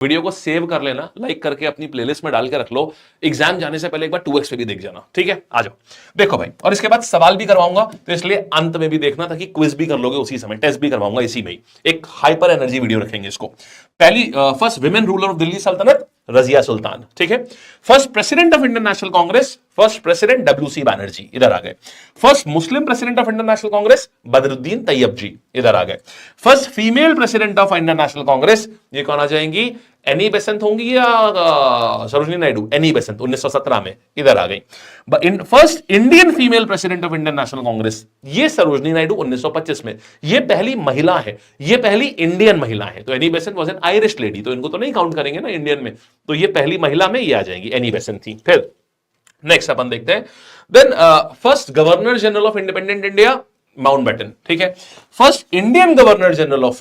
Video को save कर लेना, लाइक करके अपनी प्लेलिस्ट में डाल के रख लो, एग्जाम जाने से पहले एक बार 2x पे भी देख जाना, ठीक है। आ जाओ, देखो भाई, और इसके बाद सवाल भी करवाऊंगा, तो इसलिए अंत में भी देखना ताकि क्विज भी कर लोगे उसी समय, टेस्ट भी करवाऊंगा इसी में ही। एक हाइपर एनर्जी वीडियो रखेंगे इसको। पहली first women ruler of Delhi सल्तनत रजिया सुल्तान, ठीक है। First president of Indian National Congress, first president WC Banerjee, इधर आ गए। First Muslim president of Indian National Congress Badruddin Tyab ji, इधर आ गए। First female president of Indian National Congress, ये कौन आ जाएंगी, एनी बेसेंट होंगी या सरोजिनी नायडू, एनी बेसेंट 1917 में, इधर आ गई। First Indian female president of Indian National Congress, ये सरोजिनी नायडू 1925 में, ये पहली महिला है, ये पहली इंडियन महिला है। तो Annie Besant was an Irish lady, तो इनको तो नहीं काउंट करेंगे ना इंडियन में, तो ये पहली महिला में ये आ जाएंगी, एनी बेसेंट थी। फिर नेक्स्ट अपन देखते हैं, then first governor general of independent India Mountbatten, ठीक है। First Indian governor general of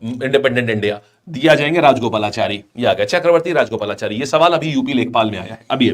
independent India दिया जाएंगे राजगोपालाचारी, ये आ गया चक्रवर्ती राजगोपालाचारी। ये सवाल अभी यूपी लेखपाल में आया है, अभी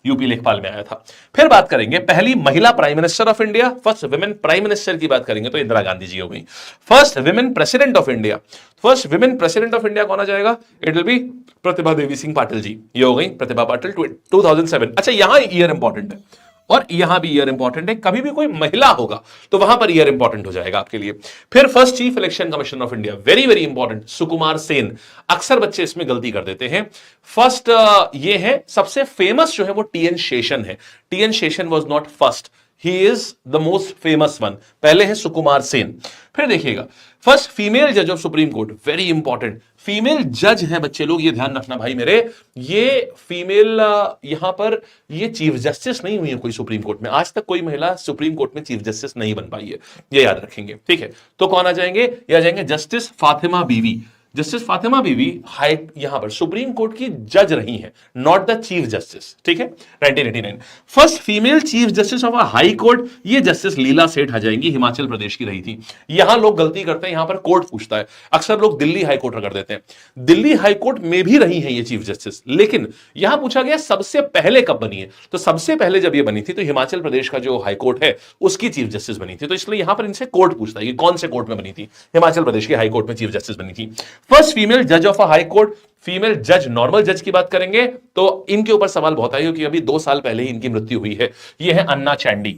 यूपी लेखपाल में आया था। फिर बात करेंगे पहली महिला prime minister of India, first women prime minister की बात करेंगे तो इंदिरा गांधी जी हो गई। First women president of India, first women president of India कौन आ जाएगा, it will be Pratibha Devi Singh Patil ji, ये हो गई प्रतिभा पाटिल 2007। अच्छा, यहां ईयर इंपॉर्टेंट है और यहां भी ईयर इंपॉर्टेंट है, कभी भी कोई महिला होगा तो वहां पर ईयर इंपॉर्टेंट हो जाएगा आपके लिए। फिर first chief election commission of India, very very important, Sukumar Sen. अक्सर बच्चे इसमें गलती कर देते हैं। फर्स्ट ये है, सबसे फेमस जो है वो TN शेषन है। TN Seshan was not first, he is the most famous one, पहले है सुकुमार सेन। फिर देखिएगा फर्स्ट फीमेल जज of supreme court, very important, female जज है बच्चे लोग, ये ध्यान रखना भाई मेरे, ये फीमेल यहां पर ये चीफ जस्टिस नहीं हुई है कोई सुप्रीम कोर्ट में, आज तक कोई महिला सुप्रीम कोर्ट में चीफ जस्टिस नहीं बन पाई है, ये याद रखेंगे, ठीक है। तो कौन आ जाएंगे, ये आ जाएंगे जस्टिस फातिमा बीवी। जस्टिस फातिमा बीवी हाई यहां पर सुप्रीम कोर्ट की जज रही हैं, नॉट द चीफ जस्टिस, ठीक है, 1989। First female chief justice of high court, ये जस्टिस लीला सेठ आ जाएंगी, हिमाचल प्रदेश की रही थी। यहां लोग गलती करते हैं, यहां पर कोर्ट पूछता है, अक्सर लोग दिल्ली हाई कोर्ट कर देते हैं, दिल्ली हाई कोर्ट में भी रही है ये चीफ जस्टिस, लेकिन यहां पूछा गया सबसे पहले कब बनी है, तो सबसे पहले जब ये बनी थी तो हिमाचल प्रदेश का जो हाई कोर्ट है उसकी चीफ जस्टिस बनी थी, तो इसलिए यहां पर इनसे कोर्ट पूछता है कि कौन से कोर्ट में बनी थी, हिमाचल प्रदेश के हाई कोर्ट में चीफ जस्टिस बनी थी। फर्स्ट फीमेल जज of a high court, female जज, नॉर्मल जज की बात करेंगे तो इनके ऊपर सवाल बहुत आए क्योंकि अभी 2 साल पहले ही इनकी मृत्यु हुई है। ये है अन्ना चांडी,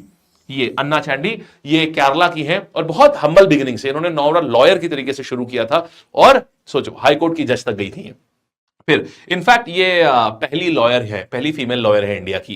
ये अन्ना चांडी, ये केरला की हैं और बहुत हम्बल बिगिनिंग से इन्होंने नॉर्मल लॉयर की तरीके से शुरू किया था और सोचो हाई कोर्ट की जज तक गई थी। फिर इनफैक्ट ये पहली लॉयर है, पहली फीमेल लॉयर है इंडिया की।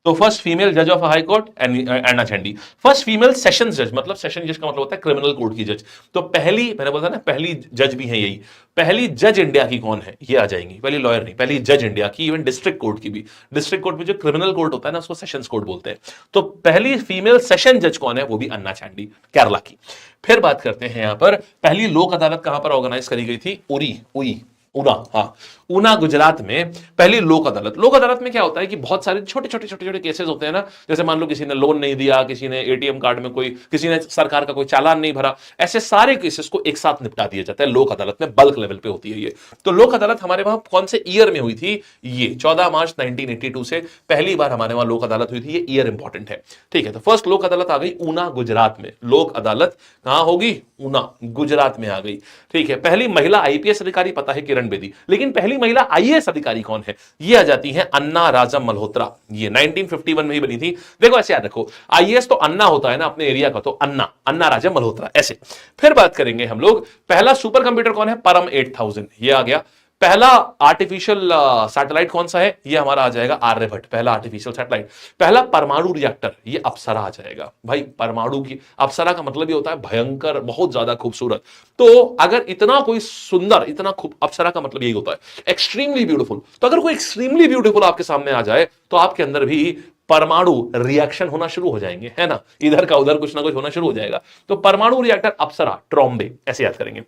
तो फर्स्ट फीमेल जज of high court Anna Chandy. First female sessions जज, मतलब सेशन जज का मतलब होता है क्रिमिनल कोर्ट की जज, तो पहली, मैंने बोला ना पहली जज भी है यही, पहली जज इंडिया की कौन है, ये आ जाएंगी, पहली लॉयर नहीं, पहली जज इंडिया की, इवन डिस्ट्रिक्ट कोर्ट की भी, डिस्ट्रिक्ट कोर्ट में जो क्रिमिनल कोर्ट होता है ना उसको सेशंस कोर्ट बोलते हैं, तो पहली फीमेल सेशन जज कौन है, वो भी अन्ना चांडी, केरला की। फिर बात करते हैं यहां पर पहली लोक अदालत कहां पर ऑर्गेनाइज करी गई थी, ऊना, हाँ, ऊना गुजरात में पहली लोक अदालत। लोक अदालत में क्या होता है कि बहुत सारे छोटे छोटे केसेस होते हैं ना, जैसे मान लो किसी ने लोन नहीं दिया, किसी ने ATM कार्ड में किसी ने सरकार का कोई चालान नहीं भरा, ऐसे सारे केसेस को एक साथ निपटा दिया जाता है लोक अदालत में, बल्क लेवल पे होती है ये। तो लोक अदालत हमारे वहां कौन से ईयर में हुई थी, ये 14 मार्च 1982 से पहली बार हमारे वहां लोक अदालत हुई थी, ये ईयर इंपॉर्टेंट है, ठीक है। तो फर्स्ट लोक अदालत आ गई ऊना गुजरात में, लोक अदालत कहां होगी, ऊना गुजरात में आ गई, ठीक है। पहली महिला IPS अधिकारी पता है किरण बेदी, लेकिन पहली महिला IAS अधिकारी कौन है, ये आ जाती है अन्ना राजम मल्होत्रा, ये 1951 में ही बनी थी। देखो ऐसे याद रखो, IAS तो अन्ना होता है ना अपने एरिया का, तो अन्ना राजम मल्होत्रा ऐसे। फिर बात करेंगे हम लोग पहला सुपर कंप्यूटर कौन है, परम 8000, ये आ गया। पहला आर्टिफिशियल सैटेलाइट कौन सा है, ये हमारा आ जाएगा आर्यभट्ट, पहला आर्टिफिशियल सैटेलाइट। पहला परमाणु रिएक्टर, ये अप्सरा आ जाएगा भाई, परमाणु की अप्सरा का मतलब ये होता है भयंकर, बहुत ज्यादा खूबसूरत। तो अगर इतना कोई सुंदर, इतना खूब, अप्सरा का मतलब यही होता है एक्सट्रीमली ब्यूटीफुल, तो अगर कोई एक्सट्रीमली ब्यूटीफुल आपके सामने आ जाए तो आपके अंदर भी परमाणु रिएक्शन होना शुरू हो जाएंगे, है ना, इधर का उधर कुछ ना कुछ होना शुरू हो जाएगा। तो परमाणु रिएक्टर अप्सरा, ट्रॉम्बे, ऐसे याद करेंगे।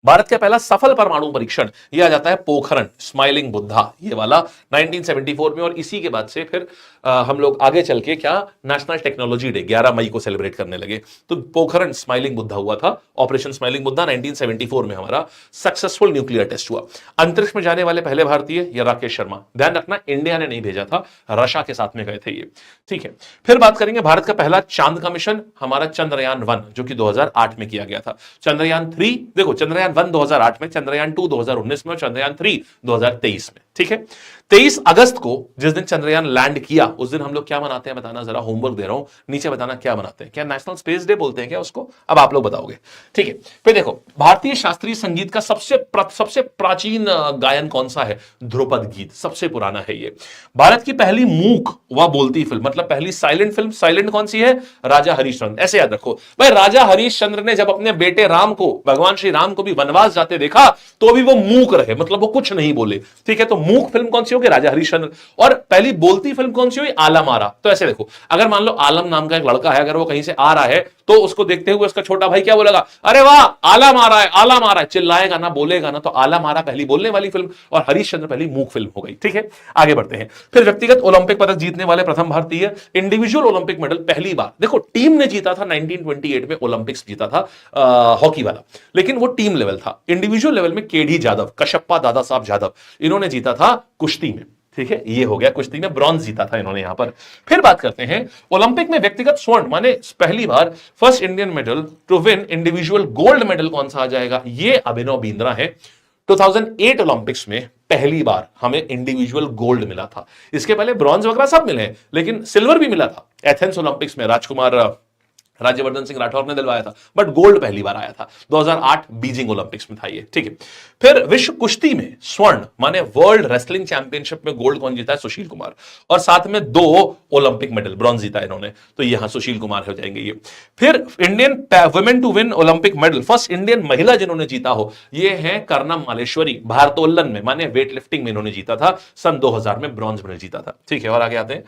भारत का पहला सफल परमाणु परीक्षण यह आ जाता है पोखरण, स्माइलिंग बुद्धा, ये वाला 1974 में, और इसी के बाद से फिर हम लोग आगे चल के क्या नेशनल टेक्नोलॉजी डे 11 मई को सेलिब्रेट करने लगे, तो पोखरण स्माइलिंग बुद्धा हुआ था, ऑपरेशन स्माइलिंग बुद्धा 1974 में हमारा सक्सेसफुल न्यूक्लियर टेस्ट हुआ। अंतरिक्ष में जाने वाले पहले भारतीय ये राकेश शर्मा, ध्यान रखना इंडिया ने नहीं भेजा था, रशिया के साथ में गए थे ये, ठीक है। फिर बात करेंगे भारत का पहला चांद का मिशन, हमारा चंद्रयान 1 जो कि 2008 में किया गया था। चंद्रयान 3, देखो चंद्रयान 1 2008 में, चंद्रयान 2 2019 में और चंद्रयान 3 2023 में। ठीक है, 23 अगस्त को जिस दिन चंद्रयान लैंड किया उस दिन हम लोग क्या मनाते हैं बताना, जरा होमवर्क दे रहा हूं, नीचे बताना क्या मनाते हैं। क्या नेशनल स्पेस डे बोलते हैं क्या उसको? अब आप लोग बताओगे। ठीक है, फिर देखो भारतीय शास्त्रीय संगीत का सबसे प्राचीन गायन कौन सा है? ध्रुपद गीत, सबसे पुराना है ये। भारत की पहली मूक व बोलती फिल्म, मतलब पहली साइलेंट फिल्म, साइलेंट कौन सी है? राजा हरिश्चंद्र। ऐसे याद रखो भाई, राजा हरिश्चंद्र ने जब अपने बेटे राम को, भगवान श्री राम को भी वनवास जाते देखा तो भी वो मूक रहे, मतलब वो कुछ नहीं बोले। ठीक है, तो मूक फिल्म कौन सी होगी? राजा हरिश्चंद्र। और पहली बोलती फिल्म कौन सी हुई? आलम आरा। तो ऐसे देखो, अगर मान लो आलम नाम का एक लड़का है, अगर वो कहीं से आ रहा है तो उसको देखते हुए उसका छोटा भाई क्या बोलेगा? अरे वाह, आलम आ रहा है, आलम आ रहा है, चिल्लाएगा ना, बोलेगा ना। तो आलम आरा पहली बोलने वाली फिल्म और हरिश्चंद्र पहली मूक फिल्म हो गई। ठीक है, आगे बढ़ते हैं। फिर व्यक्तिगत ओलंपिक पदक जीतने वाले प्रथम भारतीय, इंडिविजुअल ओलंपिक मेडल पहली बार, देखो टीम ने जीता था 1928 में, ओलंपिक्स जीता था हॉकी वाला, लेकिन वो टीम लेवल था। इंडिविजुअल लेवल में केडी जाधव, कशप्पा दादा साहब जाधव, इन्होंने जीता था कुश्ती में। ठीक है, ये हो गया, कुश्ती में ब्रॉन्ज जीता था इन्होंने यहां पर। फिर बात करते हैं ओलंपिक में व्यक्तिगत स्वर्ण, माने पहली बार first Indian medal to win individual gold medal कौन सा आ जाएगा? ये अभिनव बिंद्रा है। 2008 ओलंपिक्स में पहली बार हमें इंडिविजुअल गोल्ड मिला था। इसके पहले ब्रॉन्ज वगैरह सब मिले हैं, लेकिन सिल्वर भी मिला था एथेंस ओलंपिक्स में, राजकुमार राज्यवर्धन सिंह राठौर ने दिलवाया था, बट गोल्ड पहली बार आया था 2008 बीजिंग ओलंपिक्स में था ये। ठीक है, फिर विश्व कुश्ती में स्वर्ण, माने वर्ल्ड रेसलिंग चैंपियनशिप में गोल्ड कौन जीता है? सुशील कुमार। और साथ में 2 ओलंपिक मेडल ब्रॉन्ज जीता है इन्होंने, तो यहां सुशील कुमार हो जाएंगे ये। फिर Indian women to win Olympic medal, first Indian महिला जिन्होंने जीता हो, ये है कर्णम मालेश्वरी। भारोत्तोलन में, माने वेट लिफ्टिंग में इन्होंने जीता था, सन 2000 में ब्रॉन्ज मेडल जीता था। ठीक है, और आगे आते हैं।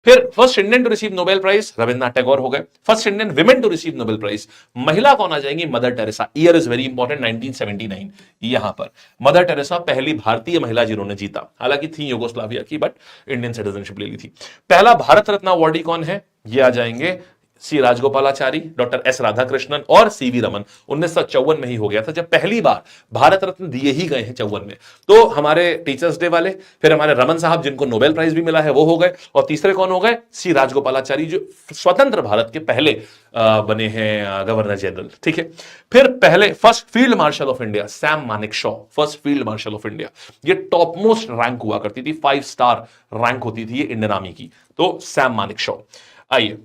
फिर first Indian to receive Nobel prize, Rabindranath Tagore हो गए। First Indian women to receive Nobel prize, महिला कौन आ जाएंगी? Mother Teresa. Year is very important, 1979। यहां पर मदर टेरेसा पहली भारतीय महिला जिन्होंने जीता, हालांकि थी युगोस्लाविया की, बट इंडियन सिटीजनशिप ले ली थी। पहला भारत रत्न अवार्डी कौन है? ये आ जाएंगे सी राजगोपालाचारी, डॉक्टर एस राधाकृष्णन और सीवी रमन। 1954 में ही हो गया था जब पहली बार भारत रत्न दिए ही गए हैं 54 में। तो हमारे टीचर्स डे वाले, फिर हमारे रमन साहब जिनको नोबेल प्राइज भी मिला है वो हो गए, और तीसरे कौन हो गए? सी राजगोपालाचारी, जो स्वतंत्र भारत के पहले बने हैं गवर्नर जनरल। ठीक है, फिर पहले first field marshal of India Sam Manekshaw, first field marshal of India. ये टॉप मोस्ट रैंक हुआ करती थी, 5 स्टार रैंक होती थी ये इंडियन आर्मी की, तो सैम मानेकशॉ। आइए,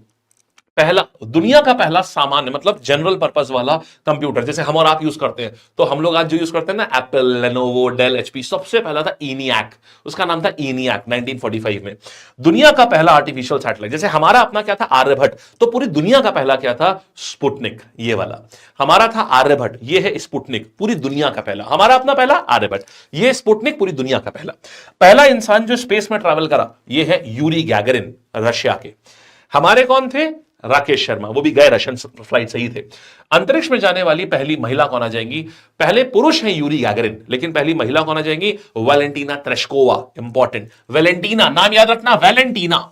पहला दुनिया का पहला सामान्य मतलब जनरल पर्पस वाला कंप्यूटर, जैसे हम और आप यूज करते हैं, तो हम लोग आज जो यूज करते हैं ना, एप्पल, लेनोवो, डेल, एचपी, सबसे पहला था ENIAC, उसका नाम था ENIAC 1945 में। दुनिया का पहला आर्टिफिशियल सैटेलाइट, जैसे हमारा अपना क्या था? आर्यभट्ट, तो पूरी दुनिया का पहला क्या था? स्पुतनिक, ये वाला हमारा था आर्यभट्ट, ये है स्पुतनिक, पूरी दुनिया का पहला। हमारा अपना पहला आर्यभट्ट, ये स्पुतनिक, पूरी दुनिया का पहला। पहला इंसान जो स्पेस में ट्रैवल करा, ये है यूरी गैगरिन, रशिया के। हमारे कौन थे? राकेश शर्मा, वो भी गए रशियन फ्लाइट से ही थे। अंतरिक्ष में जाने वाली पहली महिला कौन आ जाएंगी? पहले पुरुष हैं यूरी गैगरिन, लेकिन पहली महिला कौन आ जाएंगी? वैलेंटीना तेरेश्कोवा। इंपॉर्टेंट, वैलेंटीना नाम याद रखना, वैलेंटीना,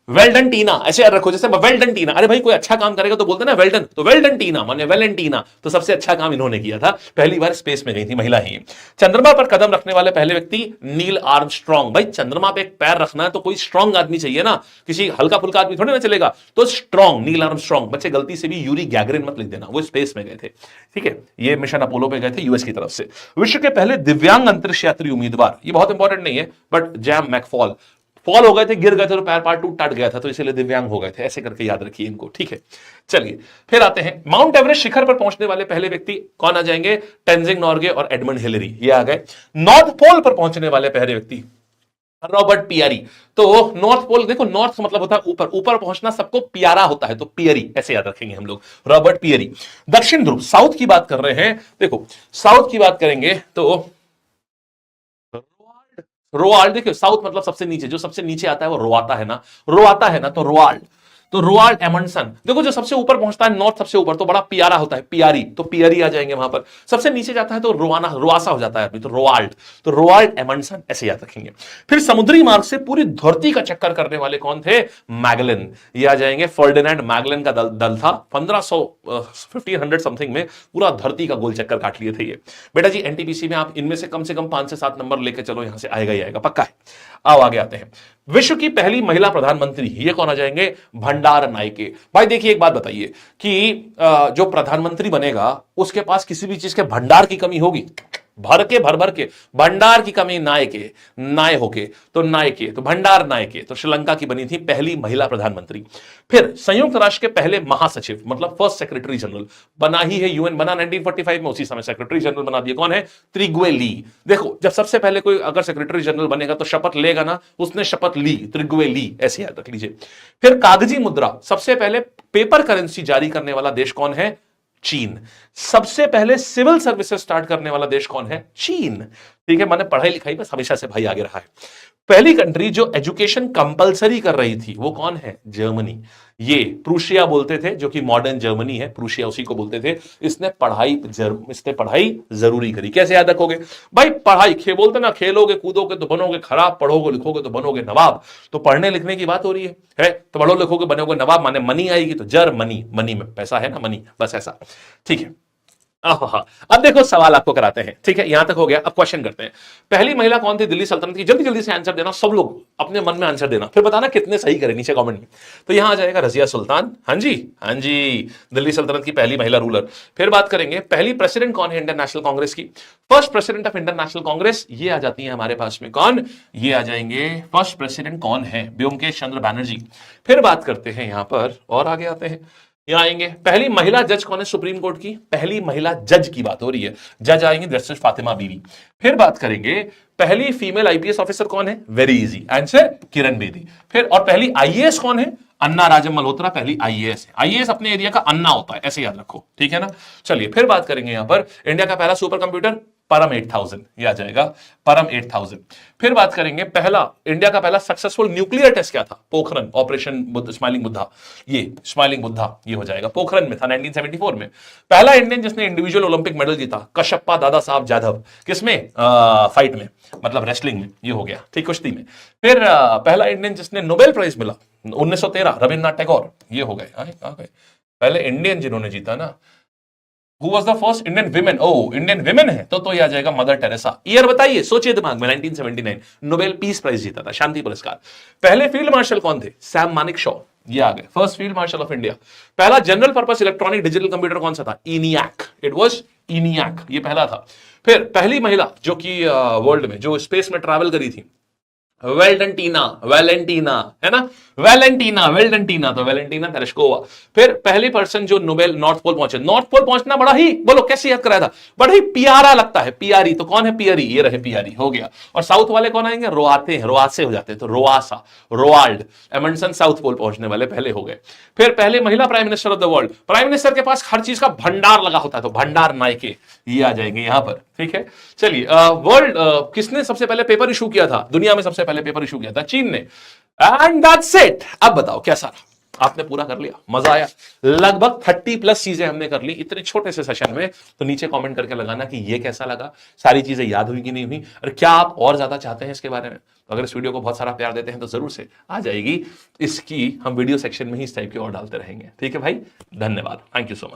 वेल्डन टीना, ऐसे याद रखो, जैसे वेल्डन टीना। अरे भाई कोई अच्छा काम करेगा तो बोलते ना वेल्डन, तो वेल्डन टीना माने वैलेंटीना, तो सबसे अच्छा काम इन्होंने किया था, पहली बार स्पेस में गई थी महिला ही। चंद्रमा पर कदम रखने वाले पहले व्यक्ति नील आर्मस्ट्रॉन्ग। भाई चंद्रमा पे एक पैर रखना है तो कोई स्ट्रॉन्ग आदमी चाहिए ना, किसी हल्का फुल्का आदमी थोड़ी ना चलेगा, तो स्ट्रॉन्ग, नील आर्मस्ट्रॉन्ग। बच्चे गलती से भी यूरी गैगरिन मत लिख देना, वो स्पेस में गए थे। ठीक है, ये मिशन अपोलो पे गए थे यूएस की तरफ से। विश्व के पहले दिव्यांग अंतरिक्ष यात्री उम्मीदवार, ये बहुत इंपॉर्टेंट नहीं है, बट जैम मैकफॉल, फॉल हो गए थे, गिर गए थे तो पैर पार टूट गया था, तो इसलिए दिव्यांग हो गए थे, ऐसे करके याद रखिए इनको। ठीक है, चलिए फिर आते हैं माउंट एवरेस्ट शिखर पर पहुंचने वाले पहले व्यक्ति कौन आ जाएंगे? टेंजिंग नॉर्गे और एडमंड हिलरी, ये आ गए। नॉर्थ पोल पर पहुंचने वाले पहले व्यक्ति रॉबर्ट पियरी। तो नॉर्थ पोल देखो, नॉर्थ मतलब होता है ऊपर, ऊपर पहुंचना सबको प्यारा होता है, तो पियरी ऐसे याद रखेंगे हम लोग, रॉबर्ट पियरी। दक्षिण ध्रुव, साउथ की बात कर रहे हैं, देखो साउथ की बात करेंगे तो रोआल्ड। देखिए साउथ मतलब सबसे नीचे, जो सबसे नीचे आता है वो रोआता है ना, रोआता है ना, तो रोआल्ड, तो रोआल्ड एमंडसन। देखो जो सबसे ऊपर पहुंचता है नॉर्थ, सबसे ऊपर, तो बड़ा प्यारा होता है, पियारी, तो पियरी आ जाएंगे वहां पर। सबसे नीचे जाता है तो रोआना, रोआसा हो जाता है आदमी, तो रोआल्ड, तो रोआल्ड एमंडसन ऐसे याद रखेंगे। फिर समुद्री मार्ग से पूरी धरती का चक्कर करने वाले कौन थे? मैगलन, ये आ जाएंगे। फर्डिनेंड मैगलन का दल था, 1500 समथिंग में पूरा धरती का गोल चक्कर काट लिए थे ये। बेटा जी एनटीपीसी में आप इनमें से कम 5 से 7 नंबर लेके चलो, यहां से आएगा ही आएगा, पक्का है। आओ आगे आते हैं। विश्व की पहली महिला प्रधानमंत्री, ये कौन आ जाएंगे? भंडार नायके। भाई देखिए एक बात बताइए कि जो प्रधानमंत्री बनेगा उसके पास किसी भी चीज के भंडार की कमी होगी? भर के भर भर के भंडार की कमी, नायके नाय होके तो नायके तो भंडार नायके, तो श्रीलंका की बनी थी पहली महिला प्रधानमंत्री। फिर संयुक्त राष्ट्र के पहले महासचिव, मतलब फर्स्ट सेक्रेटरी जनरल, बना ही है यूएन, बना 1945 में, उसी समय सेक्रेटरी जनरल बना दिया, कौन है? त्रिग्वे ली। देखो जब सबसे पहले कोई अगर सेक्रेटरी जनरल बनेगा तो शपथ लेगा ना, उसने शपथ ली, त्रिग्वे ली, ऐसे याद रख लीजिए। फिर कागजी मुद्रा, सबसे पहले पेपर करेंसी जारी करने वाला देश कौन है? चीन। सबसे पहले सिविल सर्विसेज स्टार्ट करने वाला देश कौन है? चीन। ठीक है, मैंने पढ़ाई लिखाई बस हमेशा से भाई आगे रहा है। पहली कंट्री जो एजुकेशन कंपलसरी कर रही थी वो कौन है? जर्मनी। ये प्रूशिया बोलते थे, जो कि मॉडर्न जर्मनी है, प्रूशिया उसी को बोलते थे। इसने पढ़ाई जरूरी करी। कैसे याद रखोगे भाई? पढ़ाई बोलते ना, खेलोगे कूदोगे तो बनोगे खराब, पढ़ोगे लिखोगे तो बनोगे नवाब। तो पढ़ने लिखने की बात हो रही है तो पढ़ो लिखोगे बनोगे नवाब, माने मनी आएगी तो जर्मनी, मनी में पैसा है ना, मनी, बस ऐसा। ठीक है, अब देखो सवाल आपको कराते हैं। ठीक है, यहां तक हो गया। अब क्वेश्चन करते हैं। पहली महिला कौन थी दिल्ली सल्तनत की? जल्दी जल्दी से आंसर देना, सब लोग अपने मन में आंसर देना, फिर बताना कितने सही करें नीचे कमेंट में। तो यहां आ जाएगा रजिया सुल्तान। हाँ जी, हाँ जी, दिल्ली सल्तनत की पहली महिला रूलर। फिर बात करेंगे पहली प्रेसिडेंट कौन है इंडियन नेशनल कांग्रेस की? First president of Indian National Congress, ये आ जाती है हमारे पास में, कौन? ये आ जाएंगे फर्स्ट प्रेसिडेंट कौन है? ब्योमकेश चंद्र बैनर्जी। फिर बात करते हैं यहां पर, और आगे आते हैं, यहां आएंगे पहली महिला जज कौन है सुप्रीम कोर्ट की? पहली महिला जज की बात हो रही है, जज आएंगे जस्टिस फातिमा बीवी। फिर बात करेंगे पहली फीमेल आईपीएस ऑफिसर कौन है? Very easy answer, Kiran Bedi. फिर और पहली आईएएस कौन है? अन्ना राजम मल्होत्रा पहली आईएएस है। आईएएस अपने एरिया का अन्ना होता है, ऐसे याद रखो, ठीक है ना। चलिए फिर बात करेंगे यहां पर इंडिया का पहला सुपर कंप्यूटर, परम 8000, यह आ जाएगा परम 8000। फिर बात करेंगे पहला इंडिया का पहला सक्सेसफुल न्यूक्लियर टेस्ट क्या था? पोखरन, ऑपरेशन स्माइलिंग बुद्धा, ये स्माइलिंग बुद्धा ये हो जाएगा, पोखरन में था 1974 में। पहला इंडियन जिसने इंडिविजुअल ओलंपिक मेडल जीता, कशप्पा दादा साहब जाधव। किसमें? फाइट में, मतलब रेसलिंग में, ये हो गया, ठीक, कुश्ती में। फिर पहला इंडियन जिसने नोबेल प्राइज मिला 1913, रविन्द्रनाथ टैगोर, ये हो गए। पहले इंडियन जिन्होंने जीता ना, Who was the first Indian women? Oh, Indian women है तो ये आ जाएगा मदर टेरेसा। ईयर बताइए, सोचिए दिमाग में, 1979 नोबेल पीस प्राइज जीता था, शांति पुरस्कार। पहले फील्ड मार्शल कौन थे? सैम मानिक शॉ, ये आ गए, first field marshal of India. पहला general purpose electronic digital computer कौन सा था? ENIAC, इट वाज ENIAC, ये पहला था। फिर पहली महिला जो कि वर्ल्ड में जो स्पेस में ट्रैवल करी थी, वेलेंटीना है ना, वेलेंटीना तो वेलेंटीना तेरेस्कोवा। फिर पहली पर्सन जो नोबेल नॉर्थ पोल पहुंचे, नॉर्थ पोल पहुंचना बड़ा ही, बोलो कैसे याद कराया था, बड़ा ही प्यारा लगता है, पियारी, तो कौन है? पियरी, ये रहे पियारी, हो गया। और साउथ वाले कौन आएंगे? रोआते हैं, रोआसे हो जाते हैं, तो रोआसा, रोआल्ड एमंडसन साउथ पोल पहुंचने वाले पहले हो गए। फिर पहले महिला prime minister of the world, prime minister के पास हर चीज का भंडार लगा होता है, तो भंडार नायके, ये आ जाएंगे यहां पर, ठीक है। चलिए वर्ल्ड किसने सबसे पहले पेपर इशू किया था? दुनिया में सबसे पहले पेपर इशू किया था चीन ने। And that's it. अब बताओ कैसा रहा? आपने पूरा कर लिया, मजा आया? लगभग 30+ चीजें हमने कर ली इतने छोटे से सेशन में। तो नीचे कमेंट करके लगाना कि ये कैसा लगा, सारी चीजें याद हुई कि नहीं हुई, और क्या आप और ज्यादा चाहते हैं इसके बारे में। तो अगर इस वीडियो को बहुत सारा प्यार देते हैं तो जरूर से आ जाएगी इसकी, हम वीडियो सेक्शन में ही इस टाइप के और डालते रहेंगे, ठीक है भाई। धन्यवाद, थैंक यू सो मच।